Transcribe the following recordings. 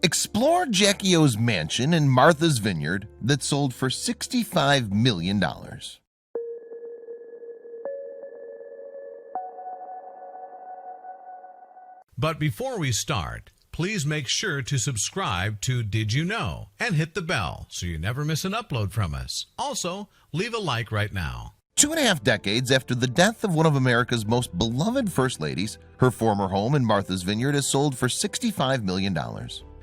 Explore Jackie O's mansion in Martha's Vineyard that sold for $65 million. But before we start, please make sure to subscribe to Did You Know and hit the bell so you never miss an upload from us. Also, leave a like right now. 2.5 decades after the death of one of America's most beloved first ladies, her former home in Martha's Vineyard has sold for $65 million.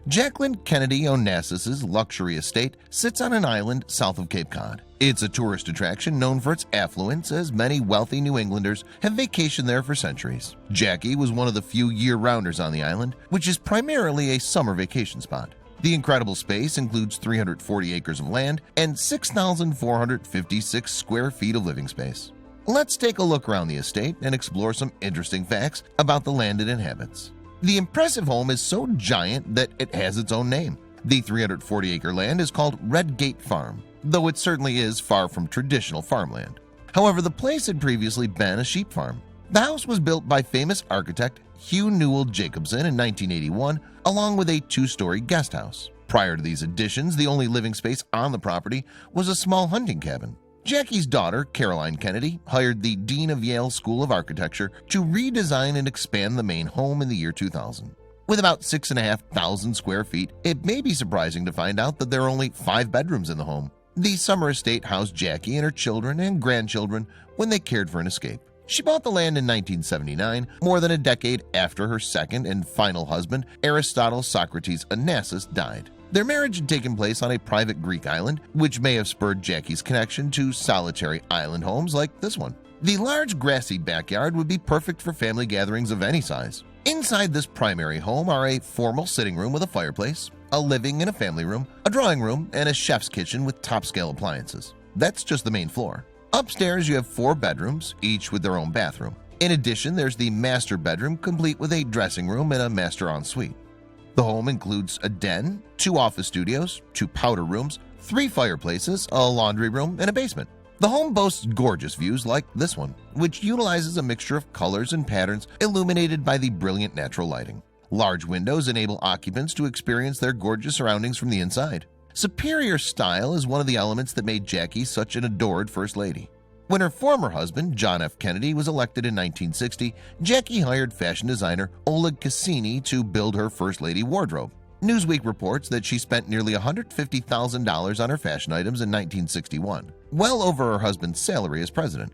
Jacqueline Kennedy Onassis' luxury estate sits on an island south of Cape Cod. It's a tourist attraction known for its affluence, as many wealthy New Englanders have vacationed there for centuries. Jackie was one of the few year-rounders on the island, which is primarily a summer vacation spot. The incredible space includes 340 acres of land and 6,456 square feet of living space. Let's take a look around the estate and explore some interesting facts about the land it inhabits. The impressive home is so giant that it has its own name. The 340-acre land is called Red Gate Farm, though it certainly is far from traditional farmland. However, the place had previously been a sheep farm. The house was built by famous architect Hugh Newell Jacobson in 1981, along with a 2-story guest house. Prior to these additions, the only living space on the property was a small hunting cabin. Jackie's daughter, Jacqueline Kennedy, hired the Dean of Yale School of Architecture to redesign and expand the main home in the year 2000. With about 6,500 square feet, it may be surprising to find out that there are only 5 bedrooms in the home. The summer estate housed Jackie and her children and grandchildren when they cared for an escape. She bought the land in 1979, more than a decade after her second and final husband, Aristotle Socrates Onassis, died. Their marriage had taken place on a private Greek island, which may have spurred Jackie's connection to solitary island homes like this one. The large grassy backyard would be perfect for family gatherings of any size. Inside this primary home are a formal sitting room with a fireplace, a living and a family room, a drawing room, and a chef's kitchen with top-scale appliances. That's just the main floor. Upstairs, you have 4 bedrooms, each with their own bathroom. In addition, there's the master bedroom, complete with a dressing room and a master ensuite. The home includes a den, 2 office studios, 2 powder rooms, 3 fireplaces, a laundry room, and a basement. The home boasts gorgeous views like this one, which utilizes a mixture of colors and patterns illuminated by the brilliant natural lighting. Large windows enable occupants to experience their gorgeous surroundings from the inside. Superior style is one of the elements that made Jackie such an adored first lady. When her former husband, John F. Kennedy, was elected in 1960, Jackie hired fashion designer Oleg Cassini to build her first lady wardrobe. Newsweek reports that she spent nearly $150,000 on her fashion items in 1961, well over her husband's salary as president.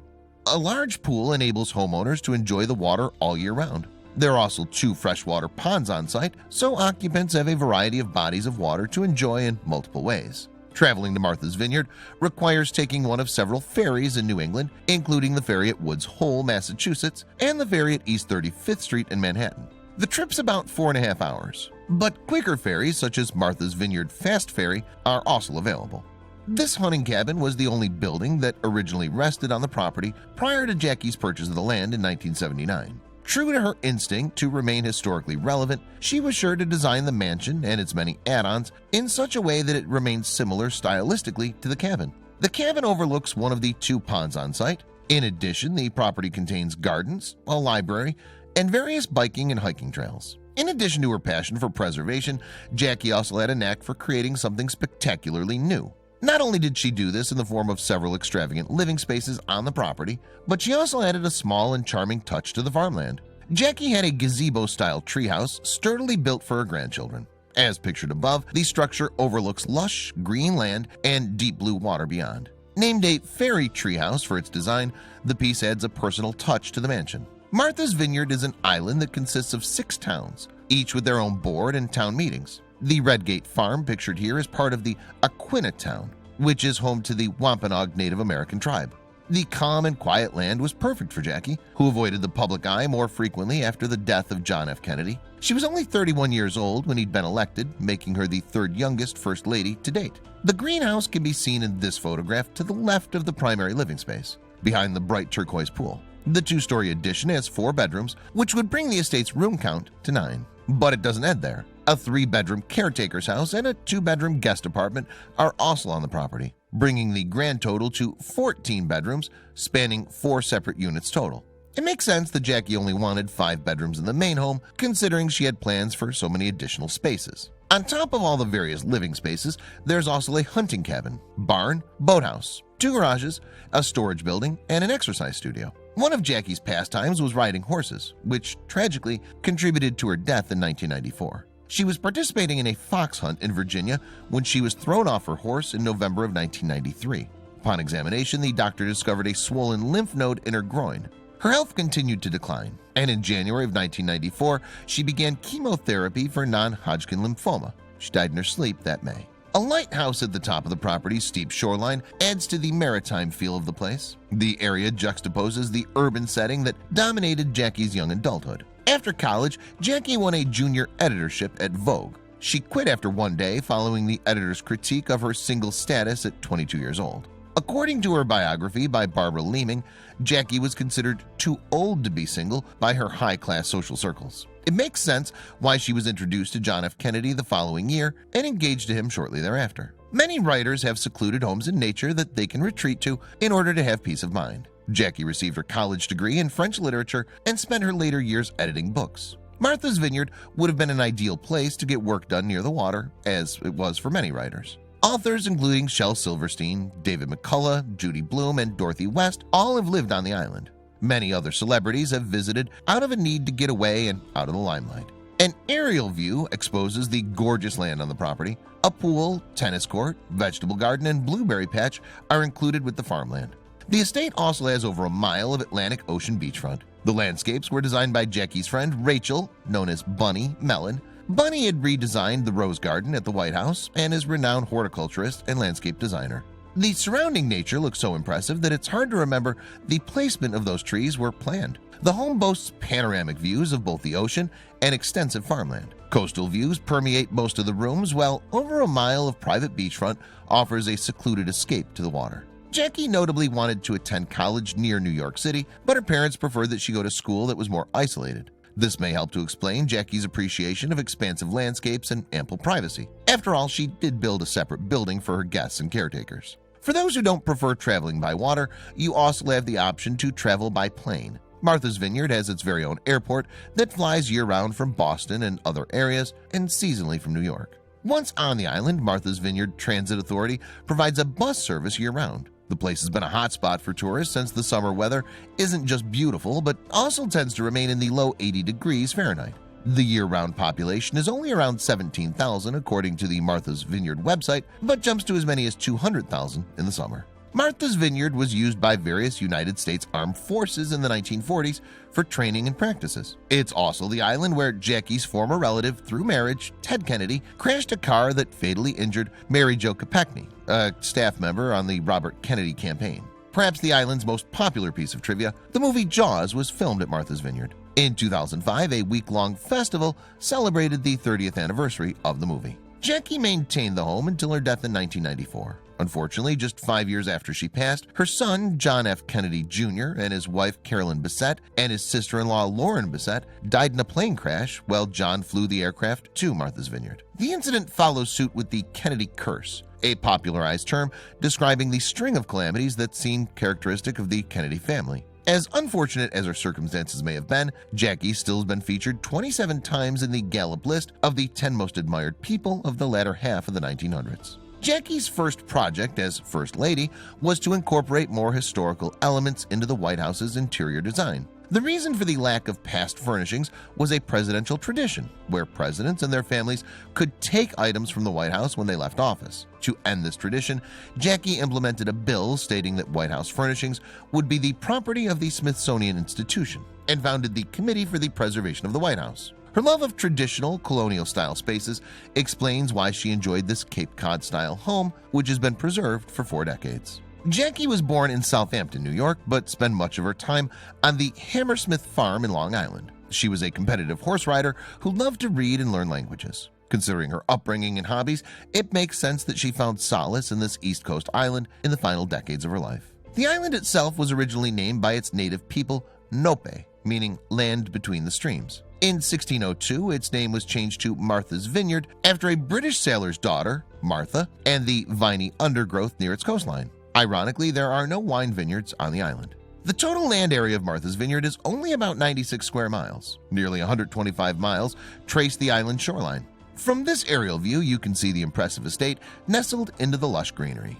A large pool enables homeowners to enjoy the water all year round. There are also 2 freshwater ponds on site, so occupants have a variety of bodies of water to enjoy in multiple ways. Traveling to Martha's Vineyard requires taking one of several ferries in New England, including the ferry at Woods Hole, Massachusetts, and the ferry at East 35th Street in Manhattan. The trip's about 4.5 hours, but quicker ferries such as Martha's Vineyard Fast Ferry are also available. This hunting cabin was the only building that originally rested on the property prior to Jackie's purchase of the land in 1979. True to her instinct to remain historically relevant, she was sure to design the mansion and its many add-ons in such a way that it remains similar stylistically to the cabin. The cabin overlooks one of the 2 ponds on site. In addition, the property contains gardens, a library, and various biking and hiking trails. In addition to her passion for preservation, Jackie also had a knack for creating something spectacularly new. Not only did she do this in the form of several extravagant living spaces on the property, but she also added a small and charming touch to the farmland. Jackie had a gazebo-style treehouse sturdily built for her grandchildren. As pictured above, the structure overlooks lush, green land and deep blue water beyond. Named a fairy treehouse for its design, the piece adds a personal touch to the mansion. Martha's Vineyard is an island that consists of 6 towns, each with their own board and town meetings. The Red Gate Farm pictured here is part of the Aquina town, which is home to the Wampanoag Native American tribe. The calm and quiet land was perfect for Jackie, who avoided the public eye more frequently after the death of John F. Kennedy. She was only 31 years old when he'd been elected, making her the 3rd youngest first lady to date. The greenhouse can be seen in this photograph to the left of the primary living space, behind the bright turquoise pool. The 2-story addition has 4 bedrooms, which would bring the estate's room count to 9. But it doesn't end there. A 3-bedroom caretaker's house and a 2-bedroom guest apartment are also on the property, bringing the grand total to 14 bedrooms, spanning 4 separate units total. It makes sense that Jackie only wanted 5 bedrooms in the main home, considering she had plans for so many additional spaces. On top of all the various living spaces, there's also a hunting cabin, barn, boathouse, 2 garages, a storage building, and an exercise studio. One of Jackie's pastimes was riding horses, which tragically contributed to her death in 1994. She was participating in a fox hunt in Virginia when she was thrown off her horse in November of 1993. Upon examination, the doctor discovered a swollen lymph node in her groin. Her health continued to decline, and in January of 1994, she began chemotherapy for non-Hodgkin lymphoma. She died in her sleep that May. A lighthouse at the top of the property's steep shoreline adds to the maritime feel of the place. The area juxtaposes the urban setting that dominated Jackie's young adulthood. After college, Jackie won a junior editorship at Vogue. She quit after one day following the editor's critique of her single status at 22 years old. According to her biography by Barbara Leeming, Jackie was considered too old to be single by her high-class social circles. It makes sense why she was introduced to John F. Kennedy the following year and engaged to him shortly thereafter. Many writers have secluded homes in nature that they can retreat to in order to have peace of mind. Jackie received her college degree in French literature and spent her later years editing books. Martha's Vineyard would have been an ideal place to get work done near the water, as it was for many writers. Authors including Shel Silverstein, David McCullough, Judy Blume, and Dorothy West all have lived on the island. Many other celebrities have visited out of a need to get away and out of the limelight. An aerial view exposes the gorgeous land on the property. A pool, tennis court, vegetable garden, and blueberry patch are included with the farmland. The estate also has over a mile of Atlantic Ocean beachfront. The landscapes were designed by Jackie's friend Rachel, known as Bunny Mellon. Bunny had redesigned the Rose Garden at the White House and is a renowned horticulturist and landscape designer. The surrounding nature looks so impressive that it's hard to remember the placement of those trees were planned. The home boasts panoramic views of both the ocean and extensive farmland. Coastal views permeate most of the rooms, while over a mile of private beachfront offers a secluded escape to the water. Jackie notably wanted to attend college near New York City, but her parents preferred that she go to school that was more isolated. This may help to explain Jackie's appreciation of expansive landscapes and ample privacy. After all, she did build a separate building for her guests and caretakers. For those who don't prefer traveling by water, you also have the option to travel by plane. Martha's Vineyard has its very own airport that flies year-round from Boston and other areas, and seasonally from New York. Once on the island, Martha's Vineyard Transit Authority provides a bus service year-round. The place has been a hotspot for tourists since the summer weather isn't just beautiful, but also tends to remain in the low 80 degrees Fahrenheit. The year-round population is only around 17,000 according to the Martha's Vineyard website, but jumps to as many as 200,000 in the summer. Martha's Vineyard was used by various United States Armed Forces in the 1940s for training and practices. It's also the island where Jackie's former relative through marriage, Ted Kennedy, crashed a car that fatally injured Mary Jo Kopechne, a staff member on the Robert Kennedy campaign. Perhaps the island's most popular piece of trivia, the movie Jaws was filmed at Martha's Vineyard. In 2005, a week-long festival celebrated the 30th anniversary of the movie. Jackie maintained the home until her death in 1994. Unfortunately, just 5 years after she passed, her son, John F. Kennedy Jr., and his wife, Carolyn Bessette, and his sister-in-law, Lauren Bessette, died in a plane crash while John flew the aircraft to Martha's Vineyard. The incident follows suit with the Kennedy curse, a popularized term describing the string of calamities that seem characteristic of the Kennedy family. As unfortunate as her circumstances may have been, Jackie still has been featured 27 times in the Gallup list of the 10 most admired people of the latter half of the 1900s. Jackie's first project as First Lady was to incorporate more historical elements into the White House's interior design. The reason for the lack of past furnishings was a presidential tradition where presidents and their families could take items from the White House when they left office. To end this tradition, Jackie implemented a bill stating that White House furnishings would be the property of the Smithsonian Institution and founded the Committee for the Preservation of the White House. Her love of traditional colonial-style spaces explains why she enjoyed this Cape Cod-style home, which has been preserved for 4 decades. Jackie was born in Southampton, New York, but spent much of her time on the Hammersmith Farm in Long Island. She was a competitive horse rider who loved to read and learn languages. Considering her upbringing and hobbies, it makes sense that she found solace in this East Coast island in the final decades of her life. The island itself was originally named by its native people, Nope, meaning land between the streams. In 1602, its name was changed to Martha's Vineyard after a British sailor's daughter, Martha, and the viney undergrowth near its coastline. Ironically, there are no wine vineyards on the island. The total land area of Martha's Vineyard is only about 96 square miles. Nearly 125 miles trace the island shoreline. From this aerial view, you can see the impressive estate nestled into the lush greenery.